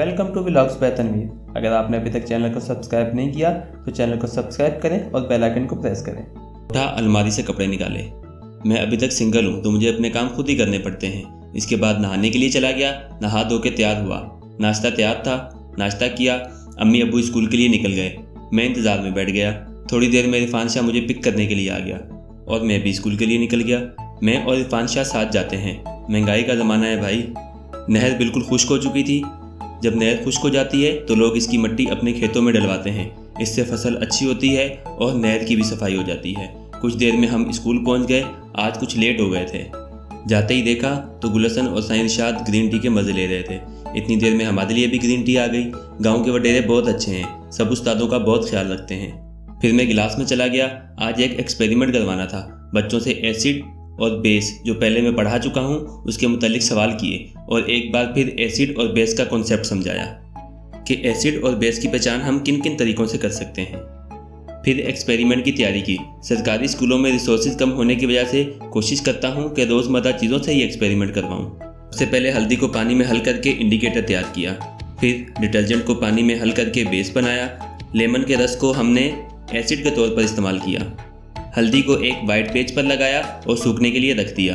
Welcome to vlogs by Tanveer. अगर आपने अभी तक चैनल को सब्सक्राइब नहीं किया तो चैनल को सब्सक्राइब करें और बेल आइकन को प्रेस करें। उठा, अलमारी से कपड़े निकाले। मैं अभी तक सिंगल हूँ तो मुझे अपने काम खुद ही करने पड़ते हैं। इसके बाद नहाने के लिए चला गया, नहा धो के तैयार हुआ। नाश्ता तैयार था, नाश्ता किया। अम्मी अब्बू स्कूल के लिए निकल गए। मैं इंतज़ार में बैठ गया। थोड़ी देर में इरफान शाह मुझे पिक करने के लिए आ गया और मैं भी स्कूल के लिए निकल गया। मैं और इरफान शाह साथ जाते हैं। महंगाई का ज़माना है भाई। नहर बिल्कुल खुश्क हो चुकी थी। जब नहर खुश्क हो जाती है तो लोग इसकी मिट्टी अपने खेतों में डलवाते हैं। इससे फसल अच्छी होती है और नहर की भी सफाई हो जाती है। कुछ देर में हम स्कूल पहुंच गए। आज कुछ लेट हो गए थे। जाते ही देखा तो गुलशन और साईं इरशाद ग्रीन टी के मज़े ले रहे थे। इतनी देर में हमारे लिए भी ग्रीन टी आ गई। गाँव के वडेरे बहुत अच्छे हैं, सब उस्तादों का बहुत ख्याल रखते हैं। फिर मैं गिलास में चला गया। आज एक एक्सपेरिमेंट करवाना था। बच्चों से एसिड और बेस जो पहले मैं पढ़ा चुका हूँ उसके मुतालिक सवाल किए और एक बार फिर एसिड और बेस का कॉन्सेप्ट समझाया कि एसिड और बेस की पहचान हम किन किन तरीक़ों से कर सकते हैं। फिर एक्सपेरिमेंट की तैयारी की। सरकारी स्कूलों में रिसोर्सेज कम होने की वजह से कोशिश करता हूँ कि रोज़मर्रा चीज़ों से ही एक्सपेरिमेंट करवाऊँ। सबसे पहले हल्दी को पानी में हल करके इंडिकेटर तैयार किया। फिर डिटर्जेंट को पानी में हल करके बेस बनाया। लेमन के रस को हमने एसिड के तौर पर इस्तेमाल किया। हल्दी को एक वाइट पेज पर लगाया और सूखने के लिए रख दिया।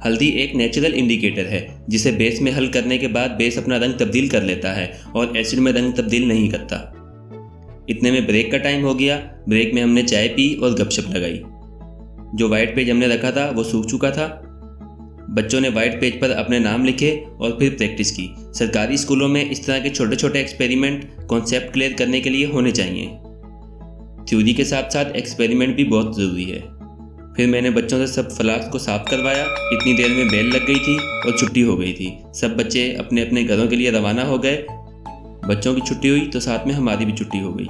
हल्दी एक नेचुरल इंडिकेटर है जिसे बेस में हल करने के बाद बेस अपना रंग तब्दील कर लेता है और एसिड में रंग तब्दील नहीं करता। इतने में ब्रेक का टाइम हो गया। ब्रेक में हमने चाय पी और गपशप लगाई। जो वाइट पेज हमने रखा था वो सूख चुका था। बच्चों ने वाइट पेज पर अपने नाम लिखे और फिर प्रैक्टिस की। सरकारी स्कूलों में इस तरह के छोटे छोटे एक्सपेरिमेंट कॉन्सेप्ट क्लियर करने के लिए होने चाहिए। थ्योरी के साथ साथ एक्सपेरिमेंट भी बहुत ज़रूरी है। फिर मैंने बच्चों से सब फ्लास्क को साफ़ करवाया। इतनी देर में बेल लग गई थी और छुट्टी हो गई थी। सब बच्चे अपने अपने घरों के लिए रवाना हो गए। बच्चों की छुट्टी हुई तो साथ में हमारी भी छुट्टी हो गई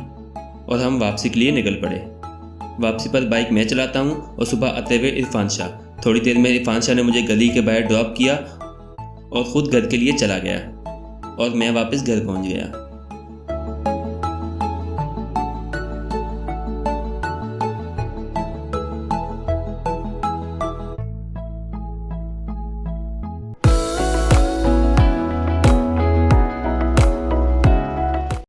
और हम वापसी के लिए निकल पड़े। वापसी पर बाइक मैं चलाता हूँ और सुबह आते हुए इरफान शाह। थोड़ी देर में इरफान शाह ने मुझे गली के बाहर ड्रॉप किया और ख़ुद घर के लिए चला गया और मैं वापस घर पहुँच गया।